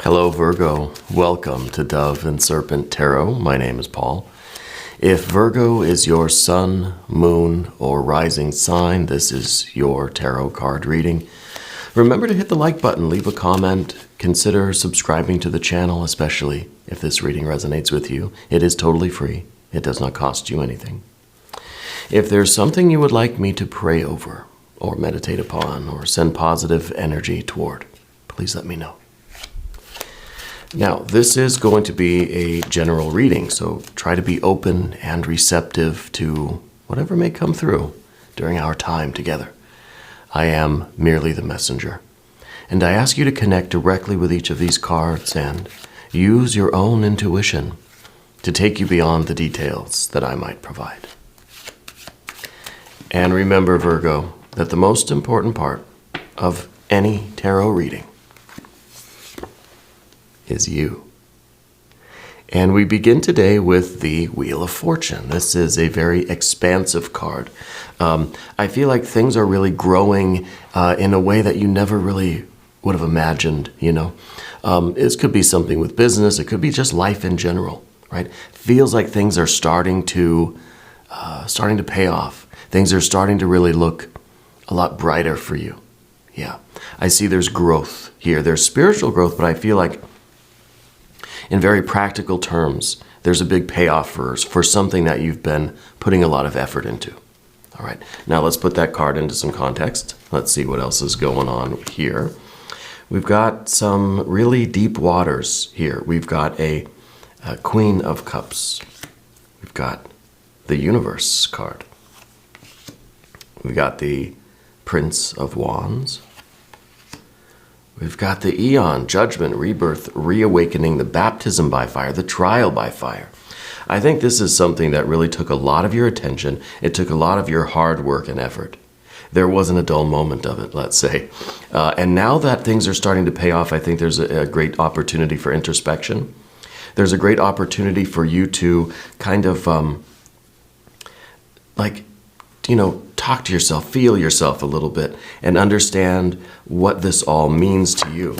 Hello Virgo, welcome to Dove and Serpent Tarot. My name is Paul. If Virgo is your sun, moon, or rising sign, this is your tarot card reading. Remember to hit the like button, leave a comment, consider subscribing to the channel, especially if this reading resonates with you. It is totally free. It does not cost you anything. If there's something you would like me to pray over, or meditate upon, or send positive energy toward, please let me know. Now, this is going to be a general reading, so try to be open and receptive to whatever may come through during our time together. I am merely the messenger, and I ask you to connect directly with each of these cards and use your own intuition to take you beyond the details that I might provide. And remember, Virgo, that the most important part of any tarot reading is you. And we begin today with the Wheel of Fortune. This is a very expansive card. I feel like things are really growing in a way that you never really would have imagined, you know. This could be something with business. It could be just life in general, right? Feels like things are starting to pay off. Things are starting to really look a lot brighter for you. Yeah, I see there's growth here. There's spiritual growth, but I feel like in very practical terms, there's a big payoff for something that you've been putting a lot of effort into. All right, now let's put that card into some context. Let's see what else is going on here. We've got some really deep waters here. We've got a Queen of Cups. We've got the Universe card. We've got the Prince of Wands. We've got the Eon, Judgment, Rebirth, Reawakening, the Baptism by Fire, the Trial by Fire. I think this is something that really took a lot of your attention. It took a lot of your hard work and effort. There wasn't a dull moment of it, let's say. And now that things are starting to pay off, I think there's a great opportunity for introspection. There's a great opportunity for you to kind of, talk to yourself, feel yourself a little bit, and understand what this all means to you.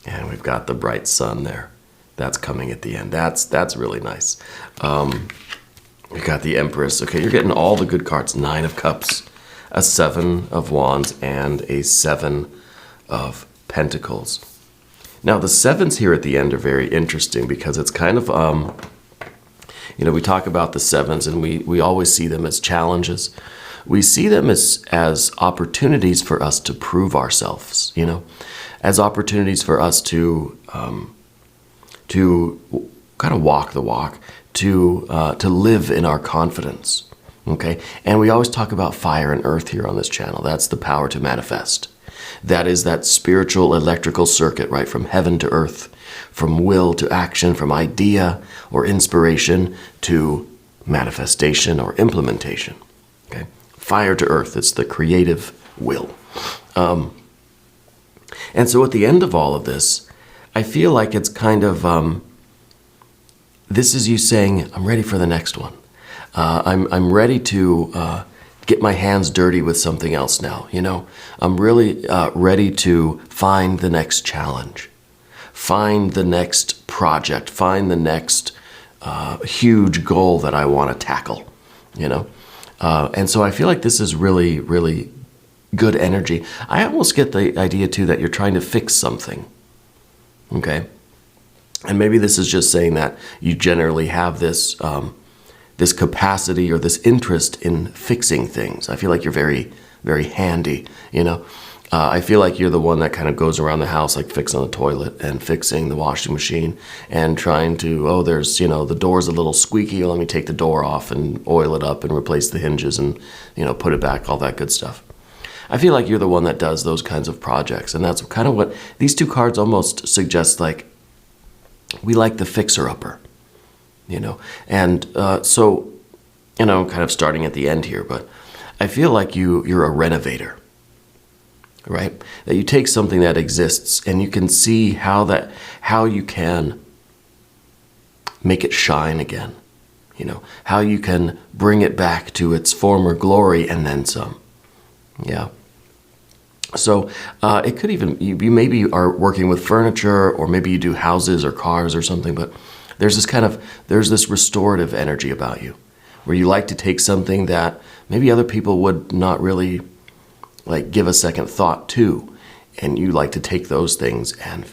And we've got the bright sun there. That's coming at the end. That's really nice. We've got the Empress. Okay, you're getting all the good cards. 9 of Cups, a 7 of Wands, and a 7 of Pentacles. Now, the 7s here at the end are very interesting because it's kind of, we talk about the 7s and we always see them as challenges. We see them as opportunities for us to prove ourselves, as opportunities for us to kind of walk the walk, to live in our confidence, okay? And we always talk about fire and earth here on this channel. That's the power to manifest. That is that spiritual electrical circuit, right, from heaven to earth, from will to action, from idea or inspiration to manifestation or implementation, okay? Fire to earth, it's the creative will. And so at the end of all of this, I feel like it's kind of, this is you saying, I'm ready for the next one. I'm ready to get my hands dirty with something else now, I'm really ready to find the next challenge, find the next project, find the next huge goal that I want to tackle, And so I feel like this is really, really good energy. I almost get the idea, too, that you're trying to fix something, okay? And maybe this is just saying that you generally have this, this capacity or this interest in fixing things. I feel like you're very, very handy, I feel like you're the one that kind of goes around the house, like fixing the toilet and fixing the washing machine and trying to, there's, the door's a little squeaky. Let me take the door off and oil it up and replace the hinges and, put it back, all that good stuff. I feel like you're the one that does those kinds of projects. And that's kind of what these two cards almost suggest, like, we like the fixer-upper, And so, kind of starting at the end here, but I feel like you're a renovator. Right? That you take something that exists and you can see how you can make it shine again. How you can bring it back to its former glory and then some. Yeah. So it could even, you maybe are working with furniture, or maybe you do houses or cars or something, but there's this restorative energy about you, where you like to take something that maybe other people would not really like give a second thought to, and you like to take those things and,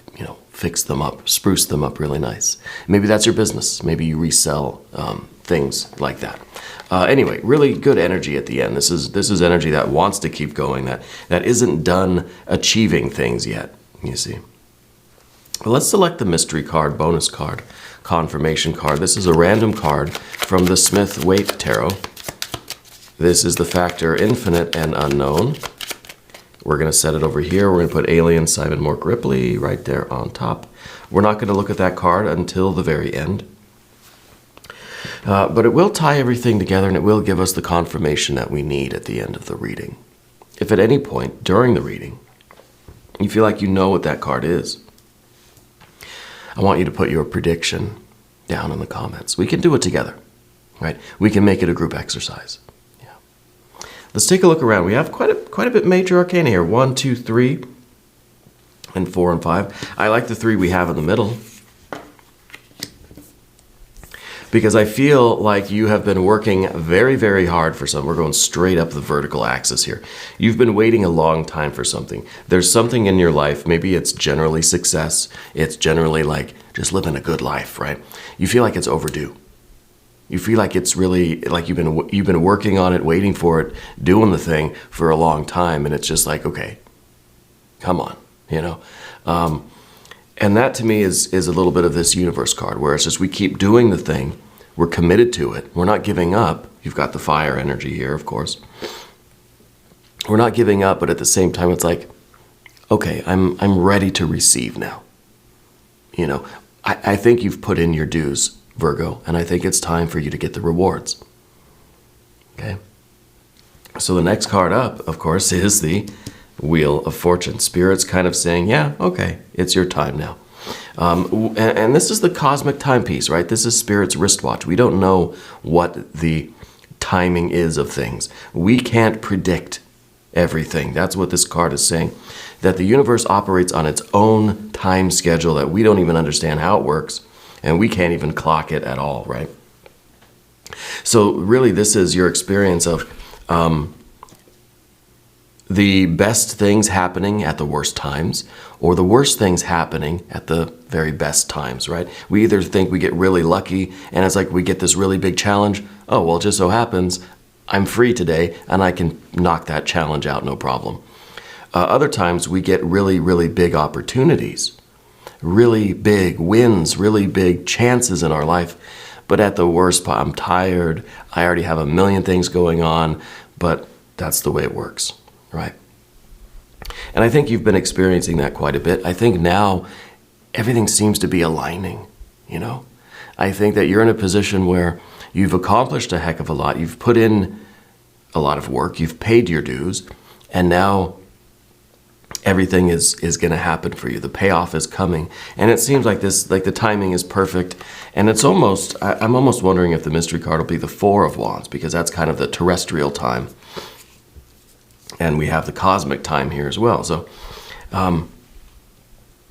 fix them up, spruce them up really nice. Maybe that's your business. Maybe you resell things like that. Anyway, really good energy at the end. This is energy that wants to keep going, that isn't done achieving things yet, you see. Well, let's select the mystery card, bonus card, confirmation card. This is a random card from the Smith-Waite Tarot. This is the factor infinite and unknown. We're going to set it over here. We're going to put Alien Simon Mork Ripley right there on top. We're not going to look at that card until the very end. But it will tie everything together, and it will give us the confirmation that we need at the end of the reading. If at any point during the reading you feel like you know what that card is, I want you to put your prediction down in the comments. We can do it together, right? We can make it a group exercise. Let's take a look around. We have quite a bit major arcana here. 1, 2, 3, and 4 and 5. I like the 3 we have in the middle, because I feel like you have been working very, very hard for something. We're going straight up the vertical axis here. You've been waiting a long time for something. There's something in your life. Maybe it's generally success. It's generally like just living a good life, right? You feel like it's overdue. You feel like it's really, like you've been working on it, waiting for it, doing the thing for a long time, and it's just like, okay, come on, And that to me is a little bit of this universe card, where it's just we keep doing the thing, we're committed to it, we're not giving up. You've got the fire energy here, of course. We're not giving up, but at the same time, it's like, okay, I'm ready to receive now. I think you've put in your dues, Virgo, and I think it's time for you to get the rewards. Okay? So the next card up, of course, is the Wheel of Fortune. Spirit's kind of saying, yeah, okay, it's your time now. And this is the cosmic timepiece, right? This is Spirit's wristwatch. We don't know what the timing is of things. We can't predict everything. That's what this card is saying, that the universe operates on its own time schedule, that we don't even understand how it works. And we can't even clock it at all, right? So really, this is your experience of the best things happening at the worst times, or the worst things happening at the very best times, right? We either think we get really lucky, and it's like we get this really big challenge. Oh, well, it just so happens I'm free today, and I can knock that challenge out, no problem. Other times, we get really, really big opportunities, really big wins, really big chances in our life. But at the worst, I'm tired. I already have a million things going on, but that's the way it works, right? And I think you've been experiencing that quite a bit. I think now everything seems to be aligning, I think that you're in a position where you've accomplished a heck of a lot. You've put in a lot of work. You've paid your dues. And now everything is going to happen for you. The payoff is coming. And it seems like the timing is perfect. And it's almost, I'm almost wondering if the mystery card will be the 4 of Wands, because that's kind of the terrestrial time. And we have the cosmic time here as well. So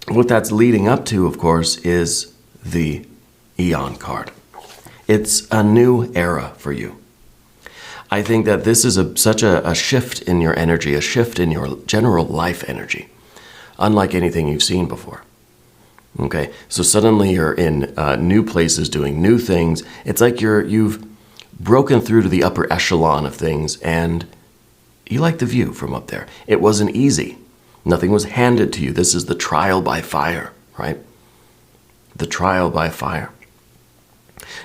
what that's leading up to, of course, is the Eon card. It's a new era for you. I think that this is such a shift in your energy, a shift in your general life energy, unlike anything you've seen before. Okay, so suddenly you're in new places doing new things. It's like you've broken through to the upper echelon of things, and you like the view from up there. It wasn't easy. Nothing was handed to you. This is the trial by fire, right? The trial by fire.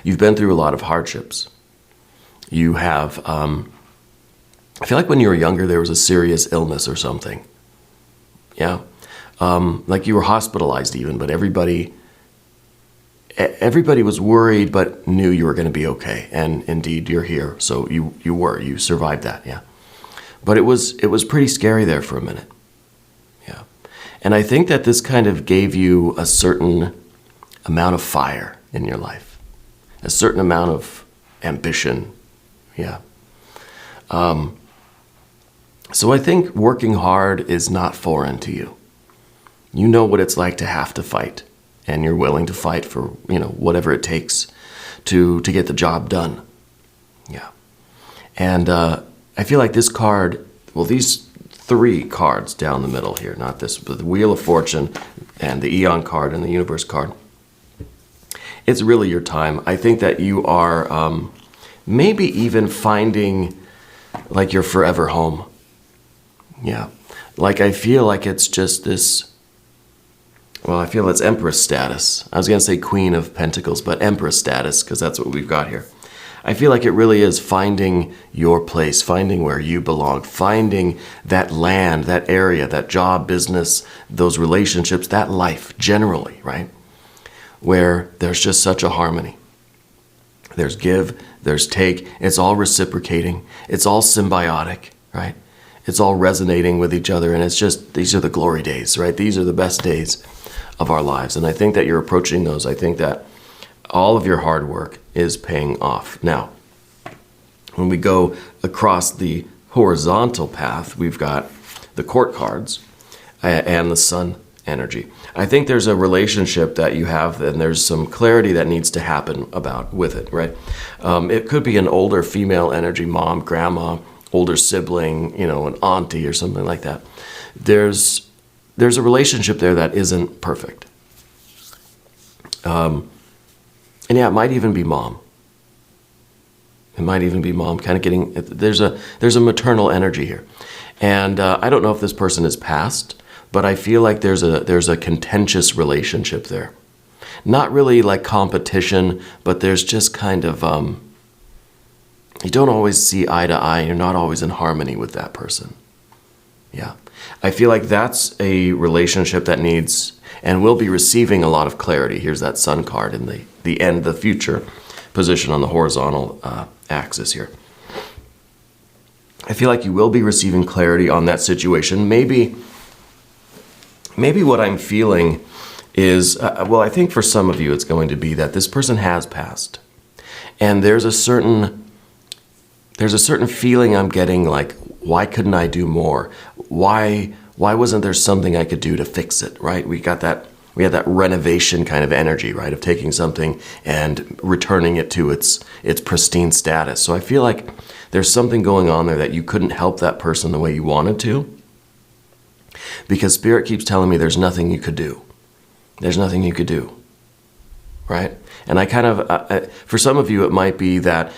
You've been through a lot of hardships. You have, I feel like when you were younger, there was a serious illness or something. Yeah. Like you were hospitalized even, but everybody was worried, but knew you were going to be okay. And indeed, you're here. So you survived that. Yeah. But it was pretty scary there for a minute. Yeah. And I think that this kind of gave you a certain amount of fire in your life, a certain amount of ambition. Yeah. So I think working hard is not foreign to you. You know what it's like to have to fight, and you're willing to fight for, whatever it takes to get the job done. Yeah. And I feel like this card, well, these 3 cards down the middle here, not this, but the Wheel of Fortune and the Eon card and the Universe card, it's really your time. I think that you are maybe even finding like your forever home. Yeah. Like I feel like it's just this, well, I feel it's Empress status. I was going to say Queen of Pentacles, but Empress status, because that's what we've got here. I feel like it really is finding your place, finding where you belong, finding that land, that area, that job, business, those relationships, that life generally, right? Where there's just such a harmony. There's give, there's take, it's all reciprocating, it's all symbiotic, right? It's all resonating with each other, and it's just, these are the glory days, right? These are the best days of our lives, and I think that you're approaching those. I think that all of your hard work is paying off. Now, when we go across the horizontal path, we've got the Court cards and the Sun energy. I think there's a relationship that you have, and there's some clarity that needs to happen with it, right? It could be an older female energy, mom, grandma, older sibling, an auntie or something like that. There's a relationship there that isn't perfect. And yeah, it might even be mom. It might even be mom, kind of getting, there's a maternal energy here. And I don't know if this person is passed, but I feel like there's a contentious relationship there. Not really like competition, but there's just kind of, you don't always see eye to eye. You're not always in harmony with that person. Yeah. I feel like that's a relationship that needs and will be receiving a lot of clarity. Here's that Sun card in the end, the future position on the horizontal axis here. I feel like you will be receiving clarity on that situation. Maybe what I'm feeling is, well, I think for some of you it's going to be that this person has passed. And there's a certain feeling I'm getting like, why couldn't I do more? Why wasn't there something I could do to fix it, right? We had that renovation kind of energy, right? Of taking something and returning it to its pristine status. So I feel like there's something going on there that you couldn't help that person the way you wanted to, because Spirit keeps telling me there's nothing you could do. There's nothing you could do, right? And I kind of, for some of you, it might be that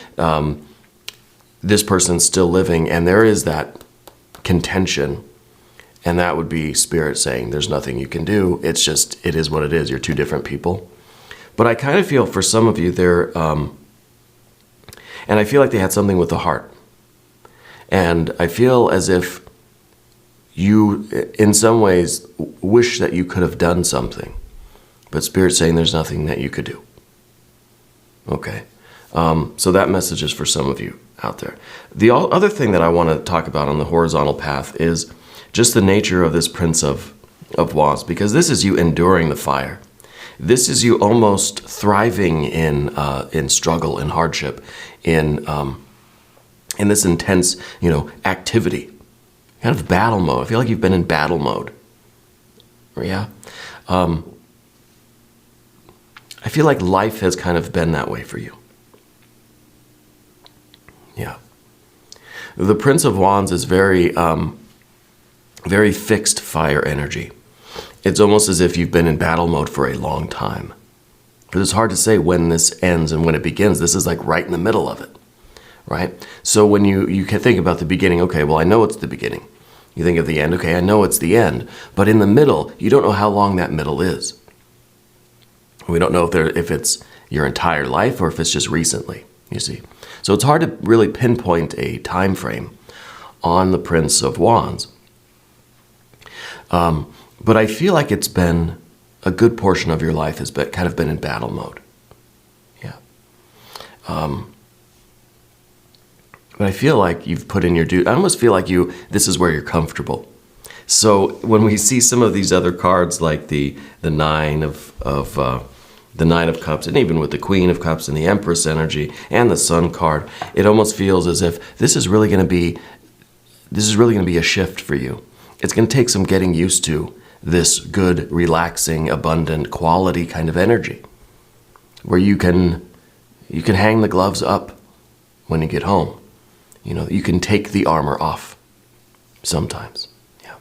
this person's still living and there is that contention, and that would be Spirit saying there's nothing you can do. It's just, it is what it is. You're 2 different people. But I kind of feel for some of you there, and I feel like they had something with the heart. And I feel as if you, in some ways, wish that you could have done something. But Spirit's saying there's nothing that you could do. Okay. So that message is for some of you out there. The other thing that I want to talk about on the horizontal path is just the nature of this Prince of Wands, because this is you enduring the fire. This is you almost thriving in struggle, in hardship, in this intense, activity, kind of battle mode. I feel like you've been in battle mode. Yeah. I feel like life has kind of been that way for you. Yeah. The Prince of Wands is very fixed fire energy. It's almost as if you've been in battle mode for a long time. But it's hard to say when this ends and when it begins. This is like right in the middle of it, right? So when you can think about the beginning, okay, well, I know it's the beginning. You think of the end, okay, I know it's the end. But in the middle, you don't know how long that middle is. We don't know if it's your entire life or if it's just recently, you see. So it's hard to really pinpoint a time frame on the Prince of Wands. But I feel like it's been a good portion of your life has kind of been in battle mode. Yeah. But I feel like you've put in your due. I almost feel like this is where you're comfortable. So when we see some of these other cards, like the Nine of Cups, and even with the Queen of Cups and the Empress energy and the Sun card, it almost feels as if this is really going to be this is really going to be a shift for you. It's going to take some getting used to this good, relaxing, abundant, quality kind of energy, where you can hang the gloves up when you get home. You know, you can take the armor off sometimes. Yeah.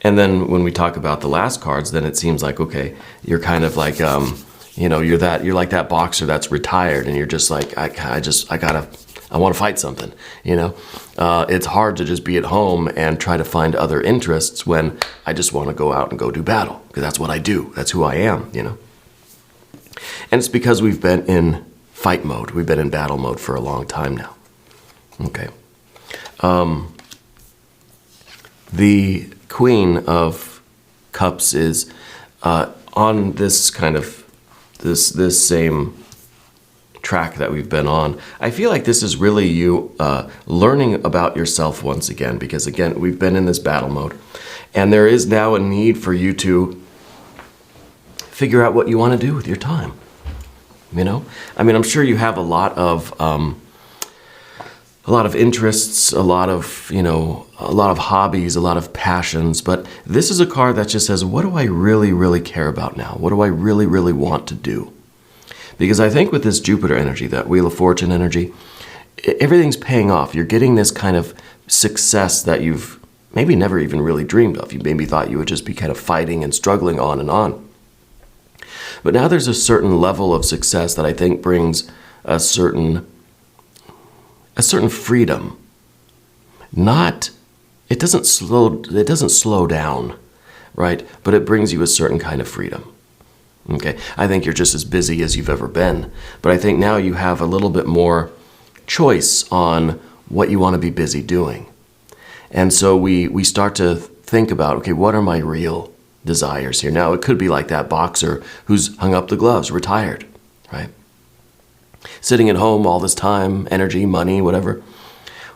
And then when we talk about the last cards, then it seems like, okay, you're kind of like, you know, you're like that boxer that's retired, and you're just like, I want to fight something, you know. It's hard to just be at home and try to find other interests when I just want to go out and go do battle, because that's what I do. That's who I am, you know. And it's because we've been in fight mode. We've been in battle mode for a long time now. Okay. The Queen of Cups is on this kind of, this same track that we've been on. I feel like this is really you learning about yourself once again, because again, we've been in this battle mode, and there is now a need for you to figure out what you want to do with your time. You know, I mean, I'm sure you have a lot of interests, a lot of, you know, a lot of hobbies, a lot of passions, but this is a card that just says, what do I really, really care about now? What do I really, really want to do? Because I think with this Jupiter energy, that Wheel of Fortune energy, everything's paying off. You're getting this kind of success that you've maybe never even really dreamed of. You maybe thought you would just be kind of fighting and struggling on and on. But now there's a certain level of success that I think brings a certain freedom. It doesn't slow down, right? But it brings you a certain kind of freedom. Okay, I think you're just as busy as you've ever been, but I think now you have a little bit more choice on what you want to be busy doing. And so we start to think about, okay, what are my real desires here? Now, it could be like that boxer who's hung up the gloves, retired, right? Sitting at home all this time, energy, money, whatever.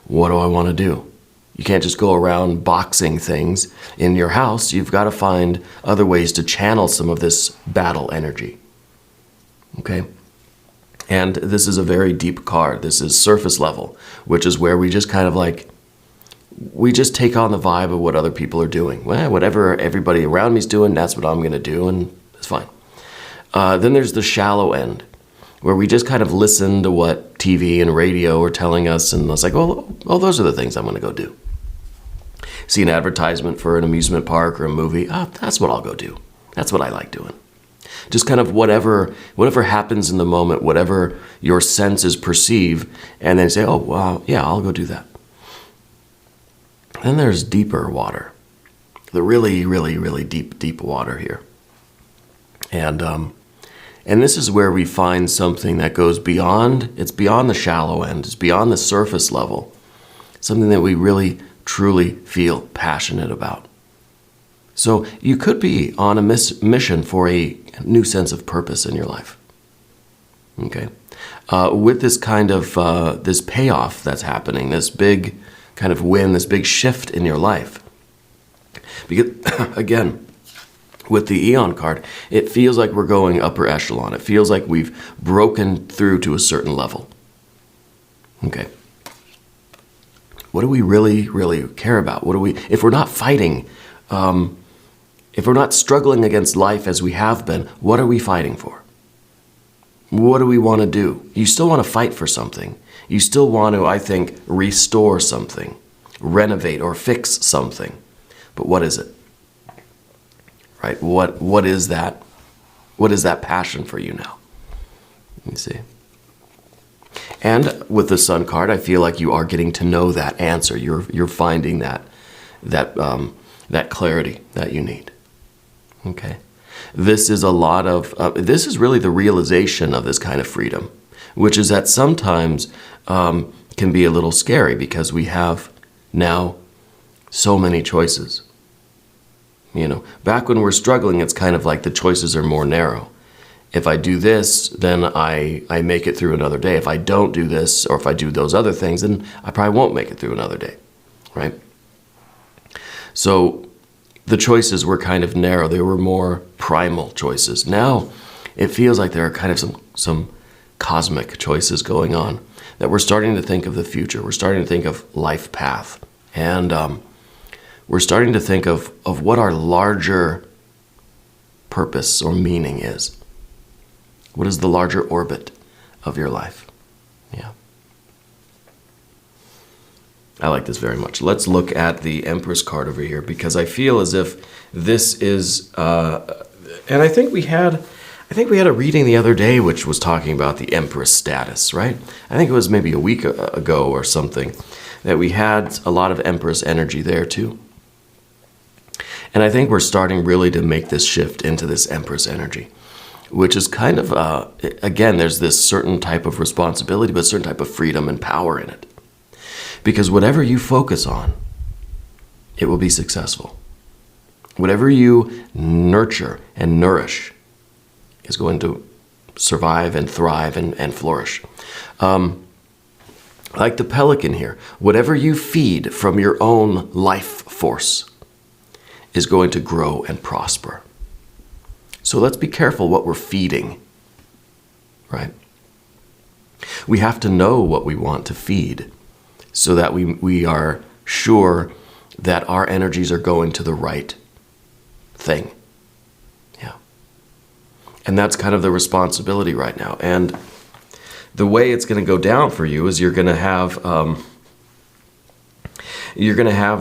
What do I want to do? You can't just go around boxing things in your house. You've got to find other ways to channel some of this battle energy. Okay? And this is a very deep card. This is surface level, which is where we just kind of like, we just take on the vibe of what other people are doing. Well, whatever everybody around me is doing, that's what I'm going to do, and it's fine. Then there's the shallow end, where we just kind of listen to what TV and radio are telling us, and it's like, oh, those are the things I'm going to go do. See an advertisement for an amusement park or a movie, that's what I'll go do. That's what I like doing. Just kind of whatever happens in the moment, whatever your senses perceive, and then say, oh, wow, yeah, I'll go do that. Then there's deeper water, the really, really, really deep water here. And this is where we find something that goes beyond, it's beyond the shallow end, it's beyond the surface level, something that we really, truly feel passionate about. So you could be on a mission for a new sense of purpose in your life. Okay? With this kind of, this payoff that's happening, this big kind of win, this big shift in your life. Because, again, with the Eon card, it feels like we're going upper echelon. It feels like we've broken through to a certain level. Okay. What do we really, really care about? If we're not fighting, if we're not struggling against life as we have been, what are we fighting for? What do we want to do? You still want to fight for something. You still want to, I think, restore something, renovate or fix something. But what is it? Right? What is that? What is that passion for you now? Let me see. And with the Sun card, I feel like you are getting to know that answer. You're finding that clarity that you need. Okay. This is a lot of, this is really the realization of this kind of freedom, which is that sometimes can be a little scary because we have now so many choices. You know, back when we're struggling, it's kind of like the choices are more narrow. If I do this, then I make it through another day. If I don't do this, or if I do those other things, then I probably won't make it through another day, right? So the choices were kind of narrow. They were more primal choices. Now it feels like there are kind of some cosmic choices going on. that we're starting to think of the future. We're starting to think of life path. And we're starting to think of what our larger purpose or meaning is. What is the larger orbit of your life? Yeah. I like this very much. Let's look at the Empress card over here, because I feel as if this is, and I think we had a reading the other day which was talking about the Empress status, right? I think it was maybe a week ago or something that we had a lot of Empress energy there too. And I think we're starting really to make this shift into this Empress energy, which is kind of, again, there's this certain type of responsibility, but a certain type of freedom and power in it. Because whatever you focus on, it will be successful. Whatever you nurture and nourish is going to survive and thrive and flourish. Like the pelican here, whatever you feed from your own life force is going to grow and prosper. So let's be careful what we're feeding, right? We have to know what we want to feed so that we are sure that our energies are going to the right thing. Yeah. And that's kind of the responsibility right now. And the way it's going to go down for you is you're going to have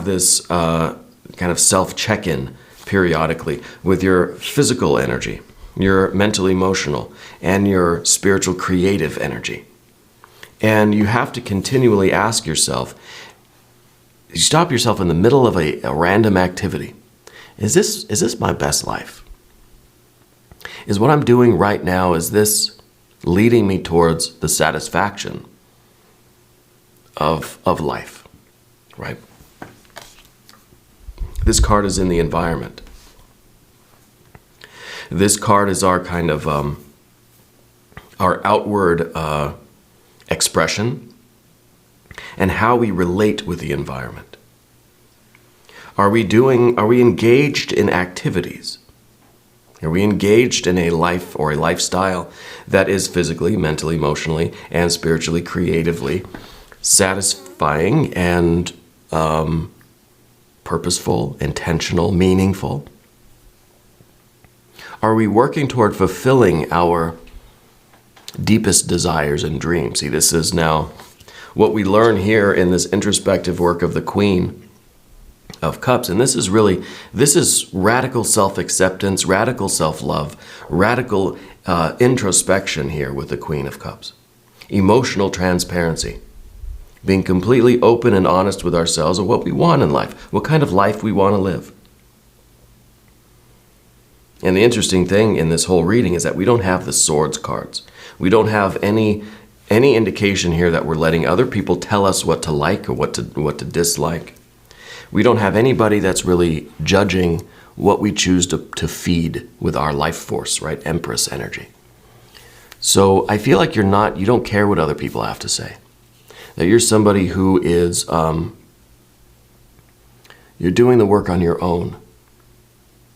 this kind of self-check-in periodically with your physical energy, your mental emotional, and your spiritual creative energy. And you have to continually ask yourself, you stop yourself in the middle of a random activity. Is this my best life? Is what I'm doing right now, is this leading me towards the satisfaction of life, right? This card is in the environment. This card is our kind of, our outward expression and how we relate with the environment. Are we engaged in activities? Are we engaged in a life or a lifestyle that is physically, mentally, emotionally, and spiritually, creatively satisfying and purposeful, intentional, meaningful? Are we working toward fulfilling our deepest desires and dreams? See, this is now what we learn here in this introspective work of the Queen of Cups. And this is radical self-acceptance, radical self-love, radical introspection here with the Queen of Cups. Emotional transparency. Being completely open and honest with ourselves of what we want in life, what kind of life we want to live. And the interesting thing in this whole reading is that we don't have the swords cards. We don't have any indication here that we're letting other people tell us what to like or what to dislike. We don't have anybody that's really judging what we choose to feed with our life force, right? Empress energy. So I feel like you don't care what other people have to say. That you're somebody who is, you're doing the work on your own.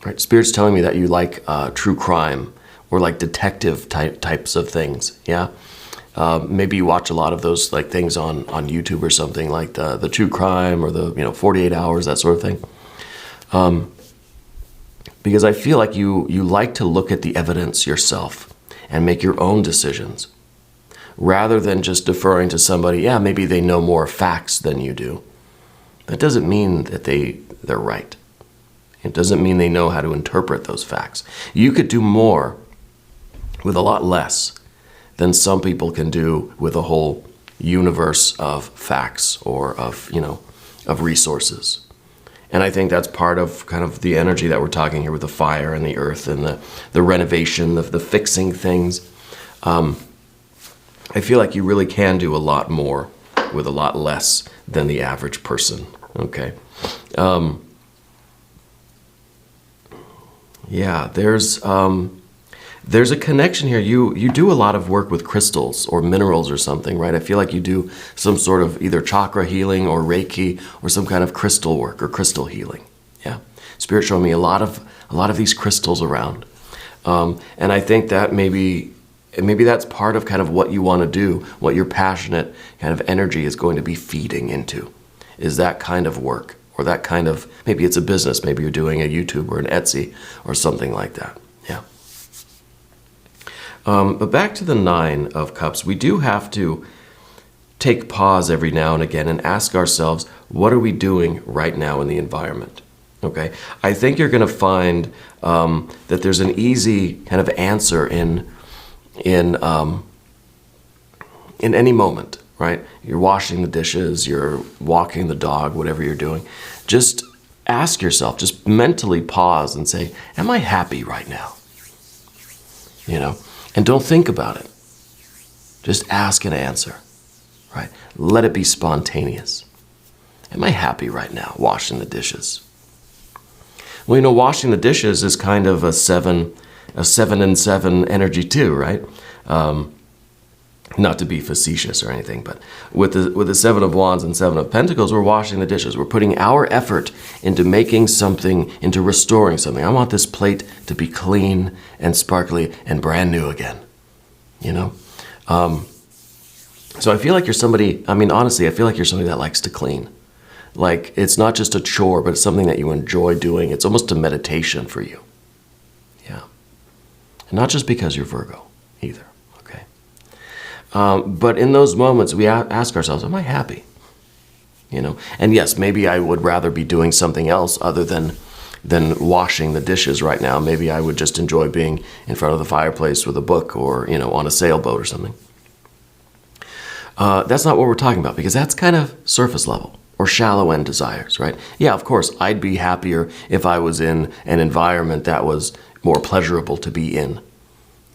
Right? Spirit's telling me that you like true crime or like detective types of things, yeah? Maybe you watch a lot of those like things on YouTube or something, like the true crime or the 48 hours, that sort of thing. Because I feel like you like to look at the evidence yourself and make your own decisions, rather than just deferring to somebody, yeah, maybe they know more facts than you do. That doesn't mean that they're right. It doesn't mean they know how to interpret those facts. You could do more with a lot less than some people can do with a whole universe of facts or of resources. And I think that's part of kind of the energy that we're talking here with the fire and the earth and the renovation, the fixing things. I feel like you really can do a lot more with a lot less than the average person, okay? Yeah, there's a connection here. You do a lot of work with crystals or minerals or something, right? I feel like you do some sort of either chakra healing or Reiki or some kind of crystal work or crystal healing. Yeah, Spirit showed me a lot of these crystals around, and I think that maybe And maybe that's part of kind of what you want to do, what your passionate kind of energy is going to be feeding into, is that kind of work, or that kind of, maybe it's a business, maybe you're doing a YouTube or an Etsy or something like that. Yeah. But back to the Nine of Cups, we do have to take pause every now and again and ask ourselves, what are we doing right now in the environment? Okay, I think you're going to find that there's an easy kind of answer in any moment, right? You're washing the dishes, you're walking the dog, whatever you're doing. Just ask yourself, just mentally pause and say, am I happy right now? You know, and don't think about it. Just ask and answer, right? Let it be spontaneous. Am I happy right now washing the dishes? Well, you know, washing the dishes is kind of a 7 and 7 energy too, right? Not to be facetious or anything, but with the 7 of Wands and 7 of Pentacles, we're washing the dishes. We're putting our effort into making something, into restoring something. I want this plate to be clean and sparkly and brand new again, you know? So I feel like you're somebody, I mean, honestly, I feel like you're somebody that likes to clean. Like, it's not just a chore, but it's something that you enjoy doing. It's almost a meditation for you. Yeah. And not just because you're Virgo either, okay? But in those moments, we ask ourselves, am I happy? You know? And yes, maybe I would rather be doing something else other than washing the dishes right now. Maybe I would just enjoy being in front of the fireplace with a book, or, you know, on a sailboat or something. That's not what we're talking about, because that's kind of surface level or shallow end desires, right? Yeah, of course, I'd be happier if I was in an environment that was more pleasurable to be in,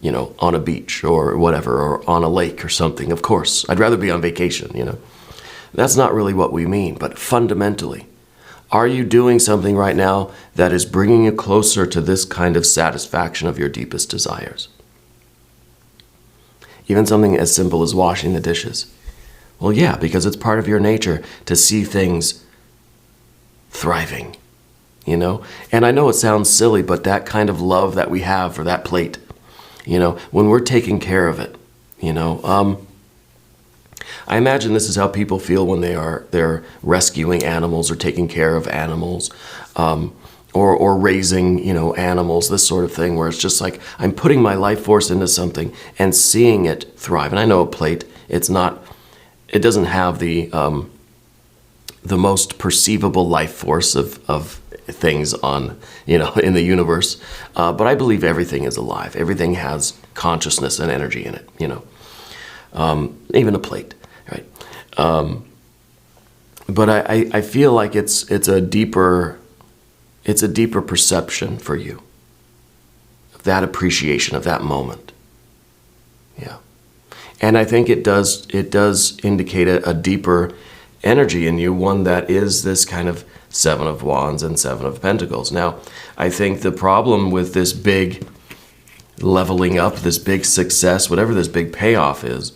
you know, on a beach or whatever, or on a lake or something. Of course, I'd rather be on vacation, you know. That's not really what we mean, but fundamentally, are you doing something right now that is bringing you closer to this kind of satisfaction of your deepest desires? Even something as simple as washing the dishes. Well, yeah, because it's part of your nature to see things thriving, you know? And I know it sounds silly, but that kind of love that we have for that plate, you know, when we're taking care of it, you know, I imagine this is how people feel when they're rescuing animals or taking care of animals, or raising, you know, animals, this sort of thing, where it's just like, I'm putting my life force into something and seeing it thrive. And I know a plate, it doesn't have the most perceivable life force of things on, you know, in the universe. But I believe everything is alive. Everything has consciousness and energy in it, you know, even a plate, right? But I feel like it's a deeper perception for you, of that appreciation of that moment. Yeah. And I think it does indicate a deeper energy in you, one that is this kind of 7 of Wands and 7 of Pentacles. Now, I think the problem with this big leveling up, this big success, whatever this big payoff is,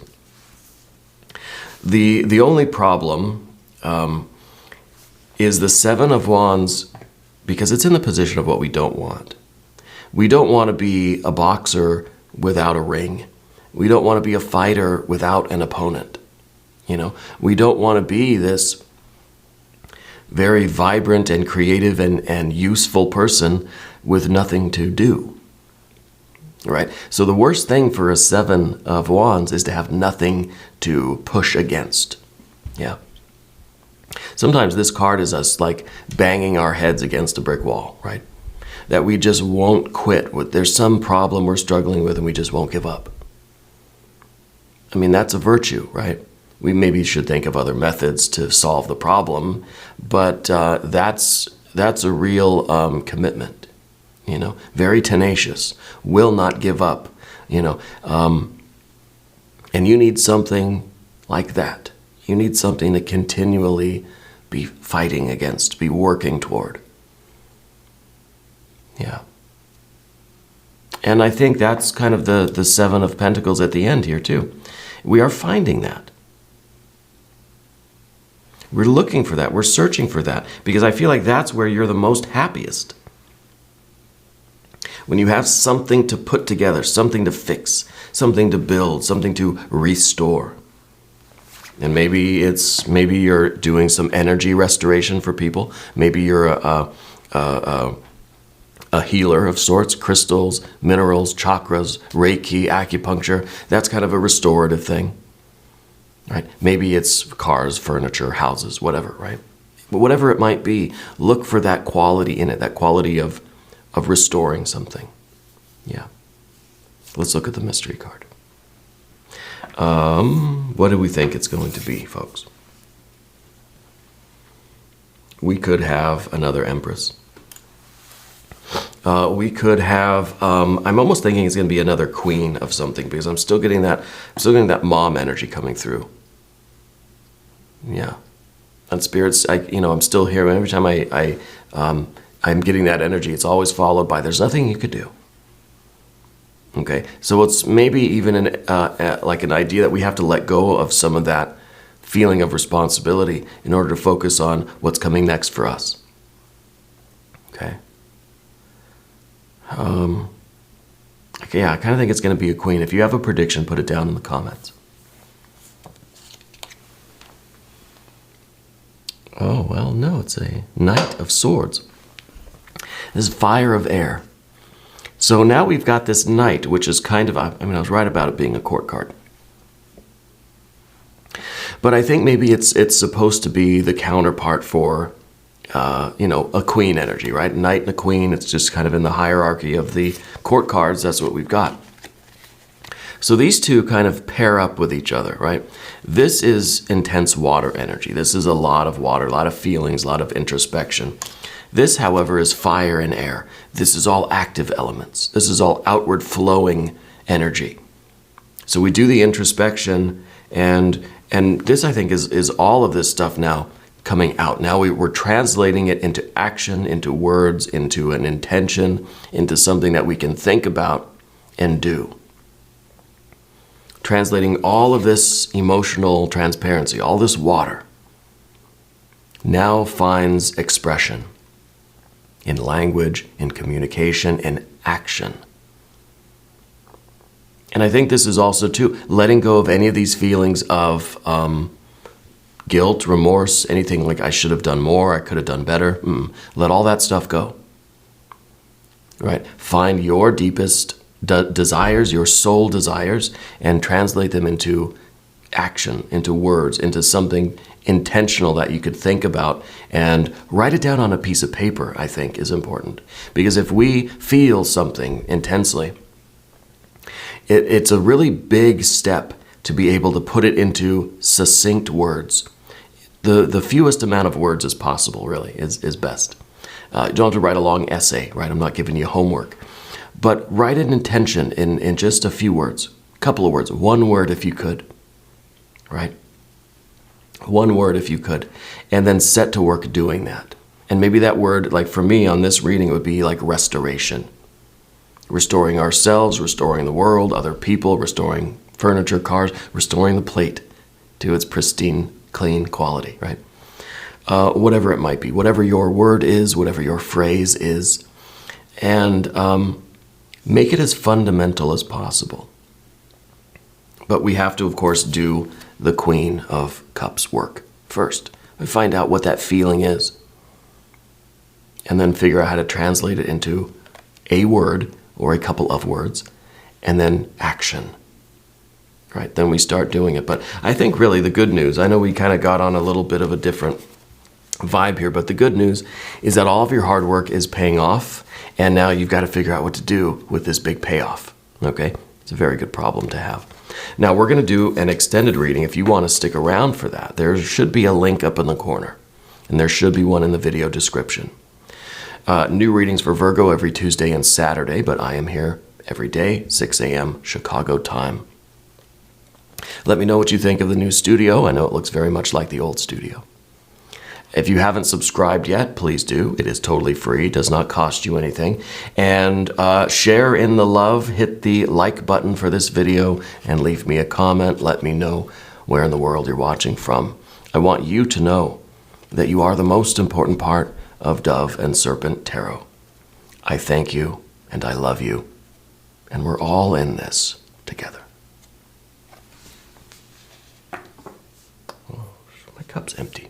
the only problem is the 7 of Wands, because it's in the position of what we don't want. We don't want to be a boxer without a ring. We don't want to be a fighter without an opponent. You know, we don't want to be this very vibrant and creative and useful person with nothing to do. Right? So the worst thing for a 7 of Wands is to have nothing to push against. Yeah. Sometimes this card is us like banging our heads against a brick wall, right? That we just won't quit. There's some problem we're struggling with and we just won't give up. I mean, that's a virtue, right? We maybe should think of other methods to solve the problem, but that's a real commitment, you know, very tenacious, will not give up, you know, and you need something like that. You need something to continually be fighting against, be working toward. Yeah. And I think that's kind of the 7 of Pentacles at the end here too. We are finding that. We're looking for that. We're searching for that, because I feel like that's where you're the most happiest. When you have something to put together, something to fix, something to build, something to restore. And maybe you're doing some energy restoration for people. Maybe you're a healer of sorts, crystals, minerals, chakras, Reiki, acupuncture. That's kind of a restorative thing, right? Maybe it's cars, furniture, houses, whatever, right? But whatever it might be, look for that quality in it, that quality of restoring something. Yeah. Let's look at the mystery card. What do we think it's going to be, folks? We could have another Empress. We could have, I'm almost thinking it's going to be another Queen of something, because I'm still getting that mom energy coming through. Yeah. And spirits, I'm still here. Every time I'm getting that energy, it's always followed by, there's nothing you could do. Okay, so it's maybe even like an idea that we have to let go of some of that feeling of responsibility in order to focus on what's coming next for us. Okay. Okay, yeah, I kind of think it's going to be a Queen. If you have a prediction, put it down in the comments. Oh, well, no, it's a Knight of Swords. This is fire of air. So now we've got this Knight, which is kind of, I was right about it being a court card. But I think maybe it's supposed to be the counterpart for, a Queen energy, right? Knight and a Queen, it's just kind of in the hierarchy of the court cards, that's what we've got. So these two kind of pair up with each other, right? This is intense water energy. This is a lot of water, a lot of feelings, a lot of introspection. This, however, is fire and air. This is all active elements. This is all outward flowing energy. So we do the introspection, and this, I think, is all of this stuff now coming out. Now we're translating it into action, into words, into an intention, into something that we can think about and do. Translating all of this emotional transparency, all this water, now finds expression in language, in communication, in action. And I think this is also, too, letting go of any of these feelings of guilt, remorse, anything like I should have done more, I could have done better. Let all that stuff go. Right? Find your deepest desires, your soul desires, and translate them into action, into words, into something intentional that you could think about, and write it down on a piece of paper, I think, is important. Because if we feel something intensely, it's a really big step to be able to put it into succinct words. The fewest amount of words as possible, really, is best. You don't have to write a long essay, right? I'm not giving you homework. But write an intention in just a few words, a couple of words, one word if you could, right? One word if you could, and then set to work doing that. And maybe that word, like for me on this reading, it would be like restoration. Restoring ourselves, restoring the world, other people, restoring furniture, cars, restoring the plate to its pristine, clean quality, right? Whatever it might be, whatever your word is, whatever your phrase is, and make it as fundamental as possible. But we have to, of course, do the Queen of Cups work first. We find out what that feeling is, and then figure out how to translate it into a word or a couple of words, and then action. Right? Then we start doing it. But I think really the good news, I know we kind of got on a little bit of a different vibe here, but the good news is that all of your hard work is paying off, and now you've got to figure out what to do with this big payoff. Okay? It's a very good problem to have. Now we're going to do an extended reading. If you want to stick around for that, there should be a link up in the corner, and there should be one in the video description. New readings for Virgo every Tuesday and Saturday, but I am here every day, 6 a.m. Chicago time. Let me know what you think of the new studio. I know it looks very much like the old studio. If you haven't subscribed yet, please do. It is totally free, does not cost you anything. And share in the love, hit the like button for this video, and leave me a comment. Let me know where in the world you're watching from. I want you to know that you are the most important part of Dove and Serpent Tarot. I thank you, and I love you, and we're all in this together. Oh, my cup's empty.